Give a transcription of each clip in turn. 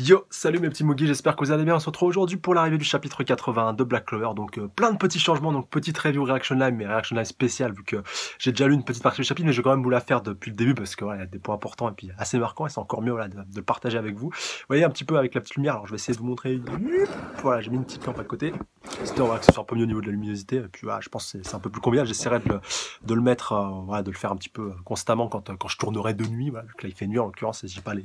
Yo, salut mes petits Moogies, j'espère que vous allez bien. On se retrouve aujourd'hui pour l'arrivée du chapitre 81 de Black Clover. Donc plein de petits changements, donc petite review Reaction Live, mais Reaction Live spéciale vu que j'ai déjà lu une petite partie du chapitre, mais je vais quand même vous la faire depuis le début parce que voilà, il y a des points importants et puis assez marquants et c'est encore mieux voilà, de le partager avec vous. Vous voyez un petit peu avec la petite lumière, alors je vais essayer de vous montrer. Voilà, j'ai mis une petite lampe à côté. C'était que ce soit un peu mieux au niveau de la luminosité. Et puis voilà, je pense que c'est un peu plus convivial. J'essaierai de le mettre, voilà, de le faire un petit peu constamment quand je tournerai de nuit. Voilà, vu que là il fait nuit en l'occurrence et j'ai pas les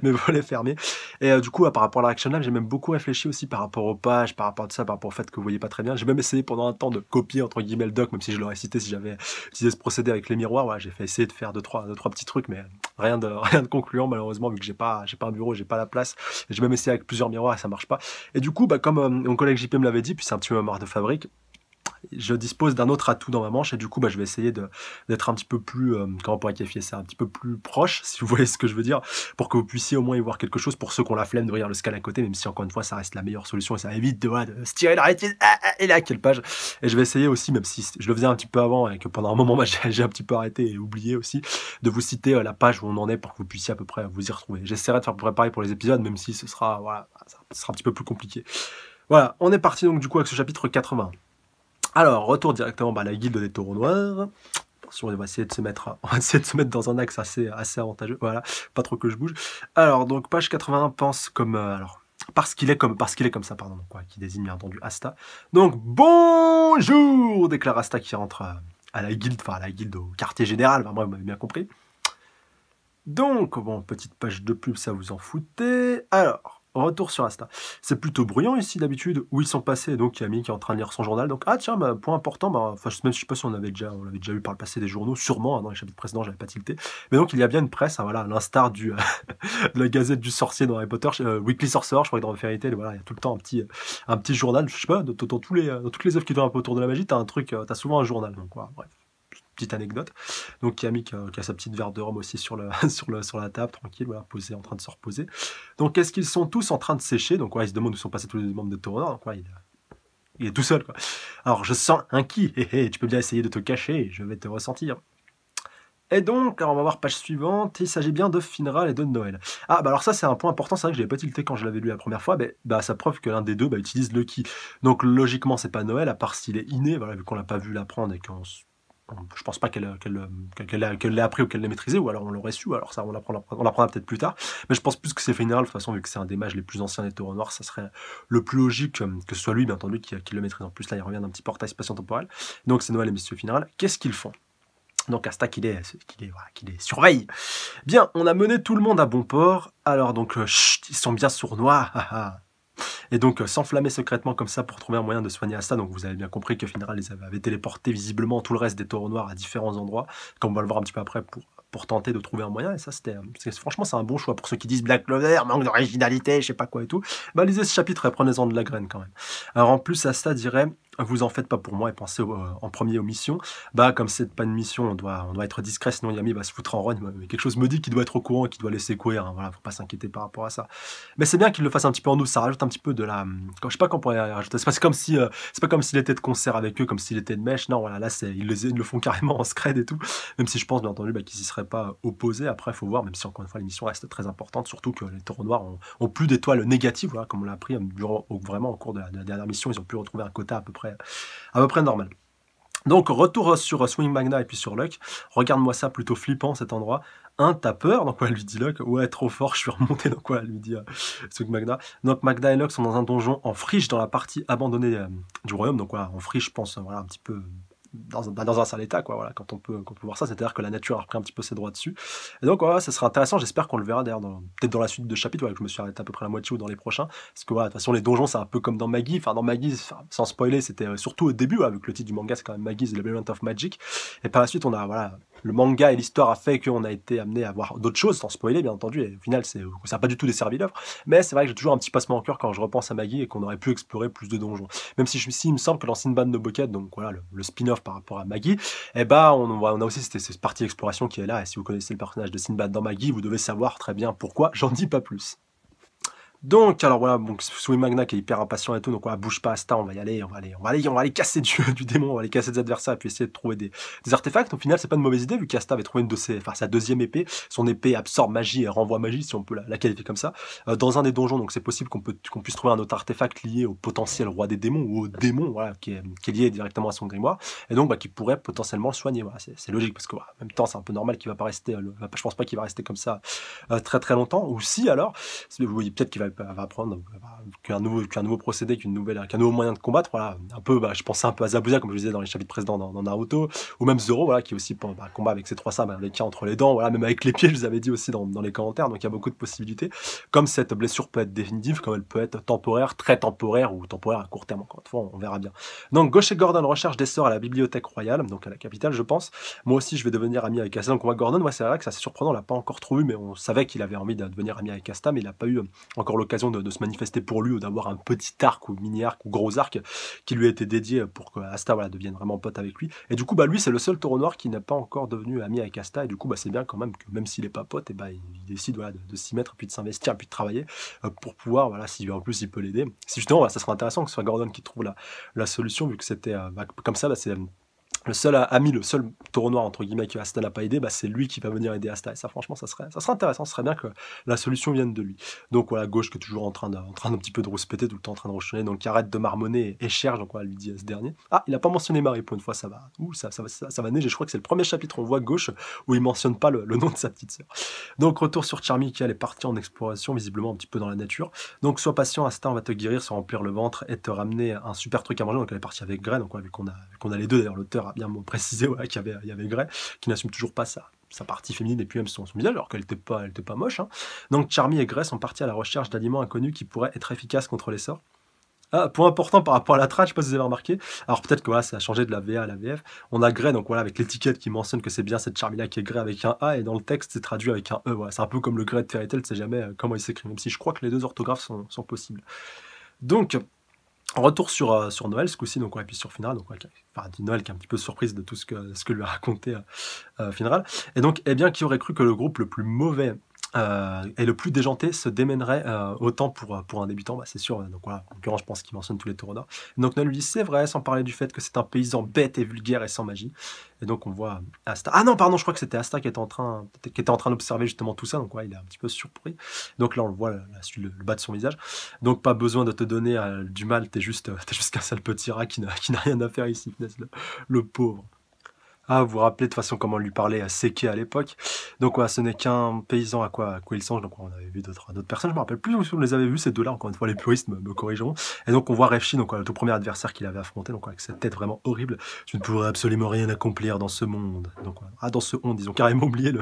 mes volets fermés. Et du coup, par rapport à la Reaction Live, j'ai même beaucoup réfléchi aussi par rapport aux pages, par rapport à tout ça, par rapport au fait que vous voyez pas très bien. J'ai même essayé pendant un temps de copier entre guillemets le doc, même si je l'aurais cité si j'avais utilisé ce procédé avec les miroirs. Voilà, j'ai fait essayer de faire deux trois petits trucs, mais rien de concluant malheureusement vu que j'ai pas un bureau, j'ai pas la place. J'ai même essayé avec plusieurs miroirs et ça marche pas. Et du coup, comme mon collègue JP me l'avait dit, puis c'est un petit peu ma marque de fabrique. Je dispose d'un autre atout dans ma manche et du coup je vais essayer d'être un petit peu plus, comment on pourrait qualifier ça, un petit peu plus proche, si vous voyez ce que je veux dire, pour que vous puissiez au moins y voir quelque chose pour ceux qui ont la flemme d'ouvrir le scan à côté, même si encore une fois ça reste la meilleure solution et ça évite de se tirer la rétine, et là quelle page. Et je vais essayer aussi, même si je le faisais un petit peu avant et que pendant un moment j'ai un petit peu arrêté et oublié aussi, de vous citer la page où on en est pour que vous puissiez à peu près vous y retrouver. J'essaierai de faire préparer pour les épisodes, même si ce sera, voilà, ça sera un petit peu plus compliqué. Voilà, on est parti donc du coup avec ce chapitre 80. Alors, retour directement à la guilde des taureaux noirs. Attention, on va essayer de se mettre dans un axe assez avantageux. Voilà, pas trop que je bouge. Alors, donc, page 81 pense comme... alors, parce qu'il est comme ça, pardon, quoi, qui désigne bien entendu Asta. Donc, bonjour, déclare Asta qui rentre à la guilde, enfin à la guilde au quartier général, enfin, moi, vous m'avez bien compris. Donc, bon, petite page de pub, ça vous en foutez. Alors, retour sur Asta. C'est plutôt bruyant ici d'habitude, où ils sont passés. Donc, il y a Ami qui est en train de lire son journal. Donc, ah tiens, point important, enfin, même je sais pas si on l'avait déjà vu par le passé des journaux, sûrement, hein, dans les chapitres précédents, j'avais pas tilté. Mais donc, il y a bien une presse, hein, voilà, à l'instar de la Gazette du Sorcier dans Harry Potter, Weekly Sorcerer, je crois que dans Fairy Tail, voilà, il y a tout le temps un petit journal, je sais pas, dans toutes les œuvres qui tournent un peu autour de la magie, t'as souvent un journal, donc voilà, bref. Petite anecdote. Donc Camille qui a sa petite verre de rhum aussi sur la table, tranquille, voilà, posé, en train de se reposer. Donc qu'est-ce qu'ils sont tous en train de sécher? Donc il se demande où sont passés tous les membres de Taureau Noir. Donc il est tout seul, quoi. Alors je sens un qui, tu peux bien essayer de te cacher, je vais te ressentir. Et donc, alors on va voir page suivante, il s'agit bien de Finral et de Noël. Ah, bah alors ça c'est un point important, c'est vrai que je l'avais pas tilté quand je l'avais lu la première fois, mais ça preuve que l'un des deux utilise le qui. Donc logiquement c'est pas Noël, à part s'il est inné, voilà, vu qu'on l'a pas vu l'apprendre et qu'on... Je pense pas qu'elle l'ait appris ou qu'elle l'ait maîtrisé, ou alors on l'aurait su, alors ça on l'apprendra peut-être plus tard, mais je pense plus que c'est Finral, de toute façon vu que c'est un des mages les plus anciens des taureaux noirs, ça serait le plus logique que ce soit lui bien entendu qui le maîtrise. En plus là il revient d'un petit portail spatio-temporel, donc c'est Noël et Monsieur Finral. Qu'est-ce qu'ils font? Donc Asta qui les surveille. Bien, on a mené tout le monde à bon port, alors donc chut, ils sont bien sournois, et donc s'enflammer secrètement comme ça pour trouver un moyen de soigner Asta. Donc vous avez bien compris que Finral les avait téléportés visiblement tout le reste des taureaux noirs à différents endroits, comme on va le voir un petit peu après pour tenter de trouver un moyen. Et ça franchement c'est un bon choix pour ceux qui disent Black Clover, manque d'originalité, je sais pas quoi et tout. Lisez ce chapitre et prenez-en de la graine quand même. Alors en plus Asta dirait vous en faites pas pour moi et pensez en premier aux missions. Comme c'est pas une mission, on doit être discret, sinon Yami va se foutre en rogne. Mais quelque chose me dit qu'il doit être au courant et qu'il doit laisser courir. Hein. Voilà, faut pas s'inquiéter par rapport à ça. Mais c'est bien qu'il le fasse un petit peu en douce, ça rajoute un petit peu de la... Je sais pas qu'on pourrait rajouter. C'est pas comme s'il était de concert avec eux, comme s'il était de mèche. Non, voilà, là ils le font carrément en scred et tout. Même si je pense bien entendu qu'ils s'y seraient pas opposés. Après, il faut voir, même si encore une fois l'émission reste très importante, surtout que les taureaux noirs ont plus d'étoiles négatives, voilà, comme on l'a appris vraiment au cours de la dernière mission, ils ont pu retrouver un quota à peu près normal. Donc retour sur Swing Magna et puis sur Luck. Regarde-moi ça, plutôt flippant cet endroit. T'as peur? Donc lui dit Luck. Ouais, trop fort, je suis remonté. Donc lui dit Swing Magna. Donc Magda et Luck sont dans un donjon en friche dans la partie abandonnée du royaume. Donc en friche, je pense, voilà, un petit peu dans un sale état, quoi, voilà, quand on peut voir ça, c'est-à-dire que la nature a repris un petit peu ses droits dessus. Et donc voilà, ça sera intéressant, j'espère qu'on le verra d'ailleurs peut-être dans la suite de chapitre, voilà, que je me suis arrêté à peu près à la moitié ou dans les prochains, parce que voilà, de toute façon les donjons c'est un peu comme dans Maggie, enfin dans Maggie, sans spoiler, c'était surtout au début, vu que le titre du manga c'est quand même Maggie's Labyrinth of Magic, et par la suite on a, voilà, le manga et l'histoire a fait qu'on a été amené à voir d'autres choses, sans spoiler bien entendu, et au final ça n'a pas du tout desservi l'œuvre, mais c'est vrai que j'ai toujours un petit passement en cœur quand je repense à Maggie et qu'on aurait pu explorer plus de donjons. Même si il me semble que dans Sinbad no Bucket, donc voilà, le spin-off par rapport à Maggie, on a aussi cette partie exploration qui est là, et si vous connaissez le personnage de Sinbad dans Maggie, vous devez savoir très bien pourquoi, j'en dis pas plus. Donc, alors voilà, donc Sui Magna qui est hyper impatient et tout, donc voilà, bouge pas Asta, on va y aller, on va aller casser du démon, on va aller casser des adversaires et puis essayer de trouver des artefacts. Au final, c'est pas une mauvaise idée vu qu'Asta avait trouvé sa deuxième épée. Son épée absorbe magie et renvoie magie, si on peut la qualifier comme ça. Dans un des donjons, donc c'est possible qu'on puisse trouver un autre artefact lié au potentiel roi des démons ou au démon, voilà, qui est lié directement à son grimoire et donc qui pourrait potentiellement le soigner. Voilà, c'est logique parce que voilà, en même temps, c'est un peu normal qu'il va pas rester, je pense pas qu'il va rester comme ça très très longtemps. Ou si alors, oui, peut-être qu'il va apprendre qu'un nouveau procédé, qu'un nouveau moyen de combattre, voilà, un peu, je pensais un peu à Zabuza, comme je disais dans les chapitres précédents dans Naruto, ou même Zoro, voilà, qui aussi combat avec ses trois sabres, avec un entre les dents, voilà, même avec les pieds, je vous avais dit aussi dans les commentaires, donc il y a beaucoup de possibilités. Comme cette blessure peut être définitive, comme elle peut être temporaire, très temporaire, ou temporaire à court terme, encore une fois, on verra bien. Donc Gauche et Gordon recherchent des sorts à la bibliothèque royale, donc à la capitale, je pense. Moi aussi, je vais devenir ami avec Asta, donc on voit Gordon, ouais, c'est vrai que c'est assez surprenant, on l'a pas encore trop vu, mais on savait qu'il avait envie de devenir ami avec Asta, mais il n'a pas eu encore l'occasion de se manifester pour lui ou d'avoir un petit arc ou mini-arc ou gros arc qui lui a été dédié pour que Asta voilà, devienne vraiment pote avec lui. Et du coup, lui, c'est le seul taureau noir qui n'est pas encore devenu ami avec Asta. Et du coup, c'est bien quand même que même s'il n'est pas pote, il décide voilà, de s'y mettre, puis de s'investir, puis de travailler pour pouvoir, voilà, si en plus il peut l'aider. Si justement, ça serait intéressant que ce soit Gordon qui trouve la solution, vu que c'était comme ça, c'est le seul ami, le seul taureau noir entre guillemets que Asta n'a pas aidé, c'est lui qui va venir aider Asta. Et ça, franchement, ça serait intéressant. Ce serait bien que la solution vienne de lui. Donc voilà, Gauche qui est toujours en train d'un petit peu de rouspéter, tout le temps en train de rochonner, donc arrête de marmonner et cherche. Donc voilà, lui dit à ce dernier. Ah, il a pas mentionné Marie pour une fois, ça va. Ouh, ça va neiger. Je crois que c'est le premier chapitre, on voit Gauche où il mentionne pas le nom de sa petite sœur. Donc retour sur Charmy qui elle est partie en exploration, visiblement un petit peu dans la nature. Donc sois patient, Asta, on va te guérir, se remplir le ventre et te ramener un super truc à manger. Donc elle est partie avec Grey, donc vu qu'on a les deux, d'ailleurs l'auteur a bien précisé qu'il y avait Grey, qui n'assume toujours pas sa partie féminine et puis même son visage, alors qu'elle était pas moche. Hein. Donc Charmy et Grey sont partis à la recherche d'aliments inconnus qui pourraient être efficaces contre les sorts. Ah, point important par rapport à la trad, je sais pas si vous avez remarqué. Alors peut-être que voilà, ça a changé de la VA à la VF. On a Grey, donc voilà, avec l'étiquette qui mentionne que c'est bien cette Charmy-là qui est Grey avec un A, et dans le texte, c'est traduit avec un E. Voilà, c'est un peu comme le Grey de Fairy Tail, tu sais jamais comment il s'écrit, même si je crois que les deux orthographes sont possibles. Donc, retour sur Noël ce coup-ci, donc et puis sur Finral, donc Noël qui est un petit peu surprise de tout ce que lui a raconté Finral. Et donc, qui aurait cru que le groupe le plus mauvais et le plus déjanté se démènerait autant pour un débutant, c'est sûr. Donc voilà, en l'occurrence, je pense qu'il mentionne tous les taureaux d'or. Donc Noël lui dit c'est vrai, sans parler du fait que c'est un paysan bête et vulgaire et sans magie. Et donc on voit Asta. Ah non, pardon, je crois que c'était Asta qui était en train d'observer justement tout ça. Donc il est un petit peu surpris. Donc là on le voit, le bas de son visage. Donc pas besoin de te donner du mal, t'es juste qu'un sale petit rat qui n'a rien à faire ici, le pauvre. Ah, vous vous rappelez de toute façon comment lui parlait à Seke à l'époque. Donc ce n'est qu'un paysan à quoi il songe. Donc on avait vu d'autres personnes, je me rappelle plus où on les avait vus ces deux-là, encore une fois les puristes me corrigeront. Et donc on voit Refshi, donc le tout premier adversaire qu'il avait affronté, donc avec cette tête vraiment horrible. Tu ne pourrais absolument rien accomplir dans ce monde. Donc dans ce monde, ils ont carrément oublié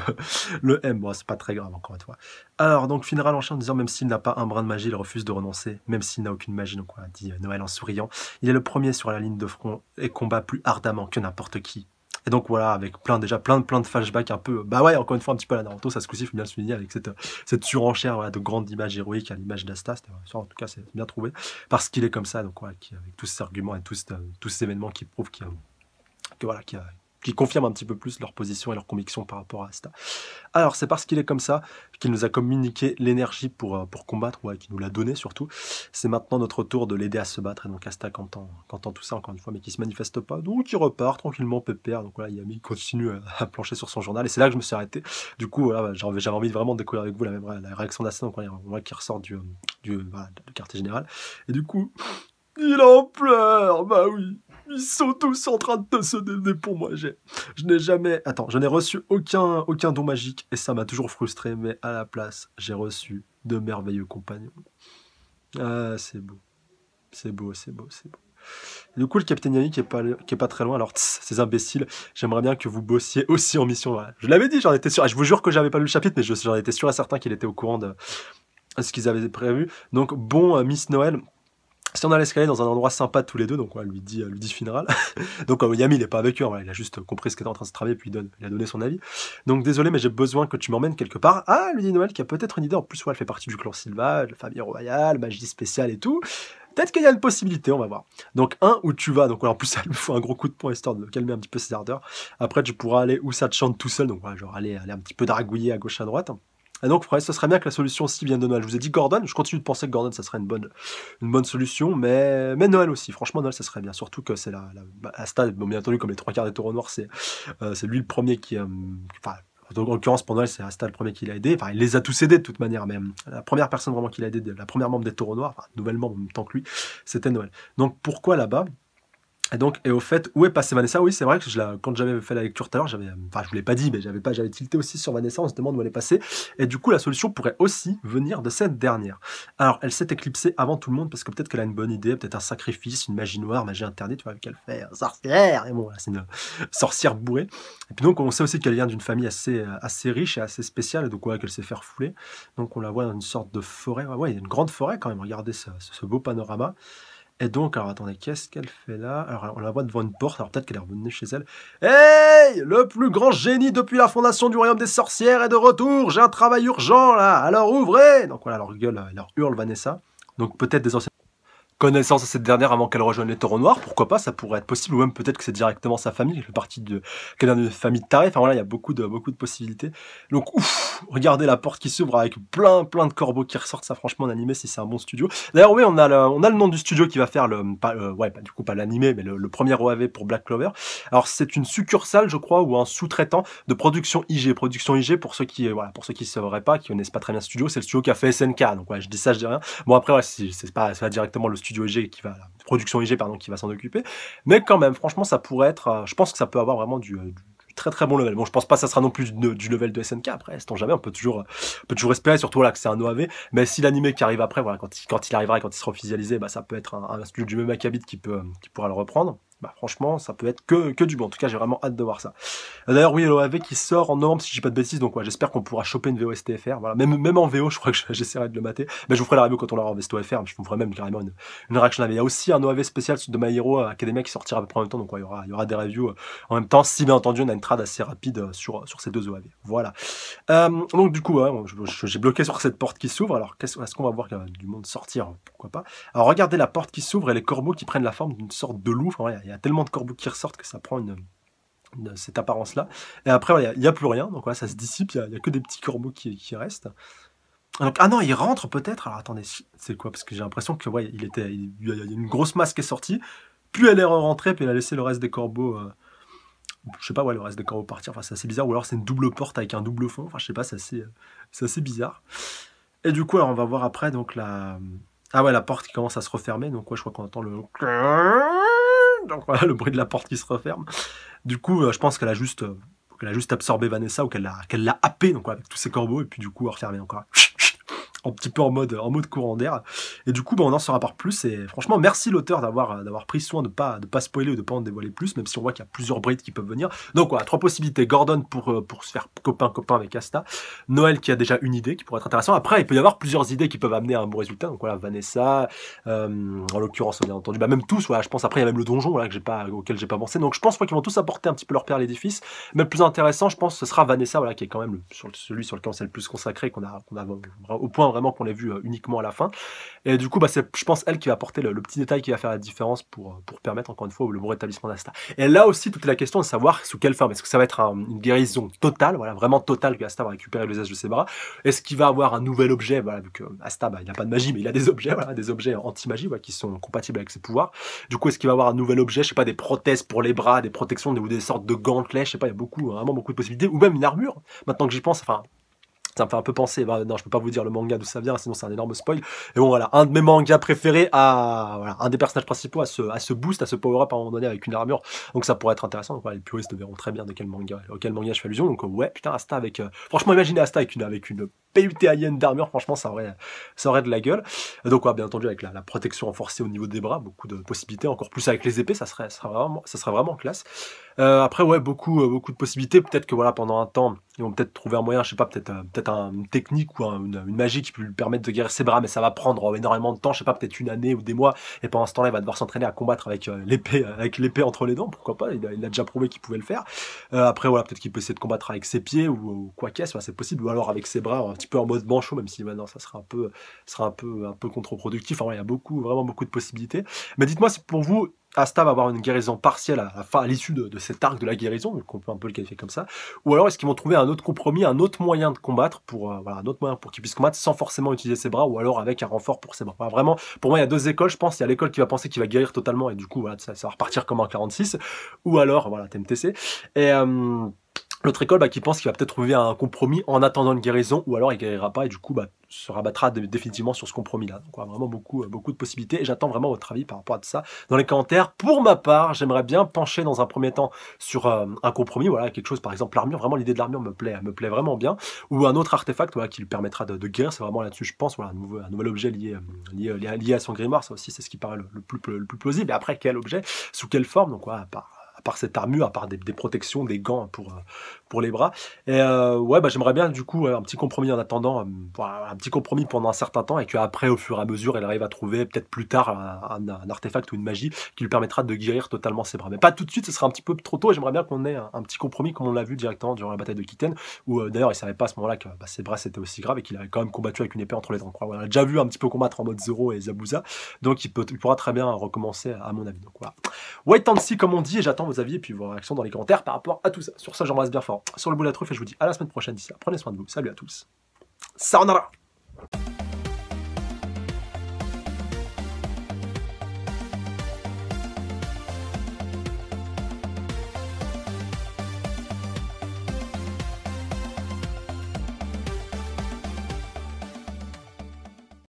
le M. Bon, c'est pas très grave encore une fois. Alors donc Finral enchaîne en disant même s'il n'a pas un brin de magie, il refuse de renoncer, même s'il n'a aucune magie. Donc dit Noël en souriant. Il est le premier sur la ligne de front et combat plus ardemment que n'importe qui. Et donc voilà, avec plein de flashbacks un peu, encore une fois un petit peu à la Naruto, ça ce coup-ci, il faut bien le souligner, avec cette surenchère de grandes images héroïques à l'image d'Asta, en tout cas c'est bien trouvé, parce qu'il est comme ça, donc avec tous ces arguments et tous ces événements qui prouvent qui confirment un petit peu plus leur position et leur conviction par rapport à Asta. Alors, c'est parce qu'il est comme ça qu'il nous a communiqué l'énergie pour combattre, qu'il nous l'a donné surtout. C'est maintenant notre tour de l'aider à se battre. Et donc Asta qu'entend tout ça encore une fois, mais qui se manifeste pas. Donc il repart tranquillement, pépère. Donc voilà, Yami continue à plancher sur son journal. Et c'est là que je me suis arrêté. Du coup, j'avais envie vraiment de découvrir avec vous la réaction d'Asta. Donc on voit qu'il ressort du quartier général. Et du coup, il en pleure, oui. Ils sont tous en train de se donner pour moi. Je n'ai reçu aucun don magique et ça m'a toujours frustré, mais à la place, j'ai reçu de merveilleux compagnons. Ah, c'est beau. C'est beau. Et du coup, le capitaine Yami qui est pas très loin, alors ces imbéciles, j'aimerais bien que vous bossiez aussi en mission. Voilà. Je l'avais dit, j'en étais sûr. Je vous jure que j'avais pas lu le chapitre, mais j'en étais sûr et certain qu'il était au courant de ce qu'ils avaient prévu. Donc, Miss Noël. Si on a l'escalier dans un endroit sympa tous les deux, donc lui dit Finral. Donc Yami il est pas avec eux, il a juste compris ce qu'était en train de se travailler, puis il a donné son avis. Donc désolé, mais j'ai besoin que tu m'emmènes quelque part. Ah, lui dit Noël qui a peut-être une idée. En plus, elle fait partie du clan Sylva, de famille royale, magie spéciale et tout. Peut-être qu'il y a une possibilité, on va voir. Donc où tu vas. Donc en plus, elle me faut un gros coup de poing histoire de calmer un petit peu ses ardeurs. Après, tu pourras aller où ça te chante tout seul. Donc genre aller un petit peu dragouiller à gauche à droite. Et donc, ce serait bien que la solution aussi vienne de Noël. Je vous ai dit Gordon, je continue de penser que Gordon, ça serait une bonne solution, mais Noël aussi. Franchement, Noël, ça serait bien. Surtout que c'est Asta, bon, bien entendu, comme les 3 quarts des taureaux noirs, c'est lui le premier qui... Enfin, en l'occurrence, pour Noël, c'est Asta le premier qui l'a aidé. Enfin, il les a tous aidés de toute manière, mais la première personne vraiment qui l'a aidé, la première membre des taureaux noirs, enfin, nouvellement en même temps que lui, c'était Noël. Donc, pourquoi là-bas? Et au fait, où est passée Vanessa? Oui, c'est vrai que quand j'avais fait la lecture tout à l'heure, enfin, je vous l'ai pas dit, mais j'avais tilté aussi sur Vanessa, on se demande où elle est passée. Et du coup, la solution pourrait aussi venir de cette dernière. Alors, elle s'est éclipsée avant tout le monde, parce que peut-être qu'elle a une bonne idée, peut-être un sacrifice, une magie noire, magie interdite, tu vois, qu'elle fait sorcière, et bon, voilà, c'est une sorcière bourrée. Et puis donc, on sait aussi qu'elle vient d'une famille assez riche et assez spéciale, donc ouais, qu'elle s'est fait refouler. Donc, on la voit dans une sorte de forêt. Ouais, il y a une grande forêt quand même, regardez ce beau panorama. Et donc, alors attendez, qu'est-ce qu'elle fait là? Alors, on la voit devant une porte, alors peut-être qu'elle est revenue chez elle. Hey! Le plus grand génie depuis la fondation du royaume des sorcières est de retour! J'ai un travail urgent là! Alors ouvrez! Donc voilà, elle leur hurle Vanessa. Donc peut-être des anciens connaissance à cette dernière avant qu'elle rejoigne les taureaux noirs, pourquoi pas, ça pourrait être possible, ou même peut-être que c'est directement sa famille, qu'elle fait partie qu'elle vient d'une famille de tarés, enfin voilà, il y a beaucoup de possibilités. Donc ouf, regardez la porte qui s'ouvre avec plein de corbeaux qui ressortent, ça franchement en animé si c'est un bon studio. D'ailleurs oui, on a le nom du studio qui va faire du coup pas l'animé, mais le premier OAV pour Black Clover. Alors c'est une succursale, je crois, ou un sous-traitant de production IG. Production IG, pour ceux qui sauraient pas, qui connaissent pas très bien le studio, c'est le studio qui a fait SNK, donc ouais, je dis ça, je dis rien. Bon après, ouais, c'est pas directement le studio IG la production IG, pardon, qui va s'en occuper. Mais quand même, franchement, ça pourrait être, je pense que ça peut avoir vraiment du très bon level. Bon, je pense pas que ça sera non plus du level de SNK après, sait-on jamais, on peut toujours espérer, surtout là que c'est un OAV. Mais si l'animé qui arrive après, voilà, quand il arrivera et quand il sera officialisé, bah, ça peut être un studio du même acabit qui pourra le reprendre. Bah, franchement, ça peut être que du bon. En tout cas, j'ai vraiment hâte de voir ça. D'ailleurs, oui, l'OAV qui sort en novembre, si je dis pas de bêtises, donc ouais, j'espère qu'on pourra choper une VOSTFR. Voilà, même en VO, je crois que j'essaierai de le mater. Mais je vous ferai la review quand on l'aura en VSTOFR, mais je vous ferai même carrément une réaction. Il y a aussi un OAV spécial de My Hero Academia qui sortira à peu près en même temps, donc ouais, il y aura des reviews en même temps, si bien entendu on a une trad assez rapide sur ces deux OAV. Voilà. Donc du coup, ouais, j'ai bloqué sur cette porte qui s'ouvre. Alors, est-ce qu'on va voir du monde sortir? Pourquoi pas. Alors, regardez la porte qui s'ouvre et les corbeaux qui prennent la forme d'une sorte de loup. Enfin, il y a tellement de corbeaux qui ressortent que ça prend cette apparence-là. Et après, il n'y a plus rien. Donc voilà, ça se dissipe. Il n'y a que des petits corbeaux qui restent. Donc, ah non, il rentre peut-être. Alors attendez, c'est quoi? Parce que j'ai l'impression que ouais, il y a une grosse masse qui est sortie. Puis elle est rentrée, puis elle a laissé le reste des corbeaux. Je sais pas, ouais, le reste des corbeaux partir. Enfin, c'est assez bizarre. Ou alors c'est une double porte avec un double fond. Enfin, je sais pas, c'est assez bizarre. Et du coup, alors on va voir après donc ah ouais, la porte qui commence à se refermer. Donc ouais, je crois qu'on entend le... Donc voilà, le bruit de la porte qui se referme. Du coup, je pense qu'elle a juste absorbé Vanessa ou qu'elle l'a happé, donc avec tous ses corbeaux, et puis du coup, refermé encore. Un petit peu en mode courant d'air. Et du coup, on en saura pas plus. Et franchement, merci l'auteur d'avoir pris soin de pas spoiler ou de pas en dévoiler plus, même si on voit qu'il y a plusieurs braids qui peuvent venir. Donc voilà, 3 possibilités. Gordon pour se faire copain avec Asta. Noël qui a déjà une idée qui pourrait être intéressant. Après, il peut y avoir plusieurs idées qui peuvent amener à un bon résultat. Donc voilà, Vanessa, en l'occurrence, bien entendu, bah même tous. Voilà, je pense après il y a même le donjon voilà, auquel j'ai pas pensé. Donc je pense qu'ils vont tous apporter un petit peu leur pierre à l'édifice. Mais le plus intéressant, je pense, ce sera Vanessa, voilà, qui est quand même celui sur lequel on s'est le plus consacré, qu'on a au point vraiment qu'on l'ait vu uniquement à la fin. Et du coup, bah, c'est, je pense, elle qui va apporter le petit détail qui va faire la différence pour permettre, encore une fois, le bon rétablissement d'Asta. Et là aussi, toute la question de savoir sous quelle forme. Est-ce que ça va être une guérison totale, voilà, vraiment totale, que Asta va récupérer l'usage de ses bras? Est-ce qu'il va avoir un nouvel objet, voilà, vu que Asta, bah, il n'a pas de magie, mais il a des objets, voilà, des objets anti-magie, voilà, qui sont compatibles avec ses pouvoirs. Du coup, est-ce qu'il va avoir un nouvel objet, je sais pas, des prothèses pour les bras, des protections ou des sortes de gantelets, je sais pas, il y a vraiment beaucoup de possibilités, ou même une armure. Maintenant que j'y pense, enfin, ça me fait un peu penser, bah, non, je peux pas vous dire le manga d'où ça vient, sinon c'est un énorme spoil. Et bon, voilà, un de mes mangas préférés voilà, un des personnages principaux à ce boost, à ce power-up à un moment donné avec une armure. Donc ça pourrait être intéressant. Donc voilà, les puristes verront très bien auquel manga je fais allusion. Donc ouais, putain, Asta franchement, imaginez Asta avec une PUT alien d'armure, franchement, ça aurait de la gueule. Donc ouais, bien entendu, avec la protection renforcée au niveau des bras, beaucoup de possibilités, encore plus avec les épées, ça serait vraiment classe. Après, ouais, beaucoup de possibilités. Peut-être que voilà, pendant un temps, ils vont peut-être trouver un moyen, je sais pas, peut-être une technique ou une magie qui peut lui permettre de guérir ses bras, mais ça va prendre énormément de temps, je sais pas, peut-être une année ou des mois. Et pendant ce temps-là, il va devoir s'entraîner à combattre avec l'épée entre les dents. Pourquoi pas? Il a déjà prouvé qu'il pouvait le faire. Après, voilà, peut-être qu'il peut essayer de combattre avec ses pieds ou quoi qu'est-ce, voilà, c'est possible. Ou alors avec ses bras, un petit peu en mode manchot, même si maintenant ça sera un peu contre-productif. Enfin, ouais, il y a vraiment beaucoup de possibilités. Mais dites-moi si pour vous Asta va avoir une guérison partielle à l'issue de cet arc de la guérison, donc on peut un peu le qualifier comme ça, ou alors est-ce qu'ils vont trouver un autre compromis, un autre moyen de combattre, voilà, un autre moyen pour qu'ils puissent combattre sans forcément utiliser ses bras, ou alors avec un renfort pour ses bras. Voilà, vraiment, pour moi, il y a deux écoles, je pense. Il y a l'école qui va penser qu'il va guérir totalement, et du coup, voilà, ça va repartir comme en 46, ou alors, voilà, TMTC. Et l'autre école qui pense qu'il va peut-être trouver un compromis en attendant une guérison, ou alors il guérira pas et du coup se rabattra définitivement sur ce compromis-là. Donc vraiment beaucoup de possibilités et j'attends vraiment votre avis par rapport à tout ça dans les commentaires. Pour ma part, j'aimerais bien pencher dans un premier temps sur un compromis, voilà, quelque chose, par exemple l'armure, vraiment l'idée de l'armure me plaît vraiment bien, ou un autre artefact voilà, qui lui permettra de guérir, c'est vraiment là-dessus je pense, voilà, un nouvel objet lié à son grimoire, ça aussi c'est ce qui paraît le plus plausible, et après quel objet, sous quelle forme, donc voilà, à part cette armure, à part des protections, des gants pour les bras. Et ouais, j'aimerais bien du coup un petit compromis en attendant, un petit compromis pendant un certain temps, et qu'après, au fur et à mesure, elle arrive à trouver peut-être plus tard un artefact ou une magie qui lui permettra de guérir totalement ses bras. Mais pas tout de suite, ce sera un petit peu trop tôt, et j'aimerais bien qu'on ait un petit compromis comme on l'a vu directement durant la bataille de Kitten, où d'ailleurs il savait pas à ce moment-là que ses bras c'était aussi grave et qu'il avait quand même combattu avec une épée entre les dents. On a déjà vu un petit peu combattre en mode Zoro et Zabuza, donc il pourra très bien recommencer à mon avis. Donc voilà. Wait and see comme on dit, et j'attends vos avis et puis vos réactions dans les commentaires par rapport à tout ça. Sur ça, j'embrasse bien fort sur le bout de la truffe et je vous dis à la semaine prochaine. D'ici là, prenez soin de vous. Salut à tous. Sayonara.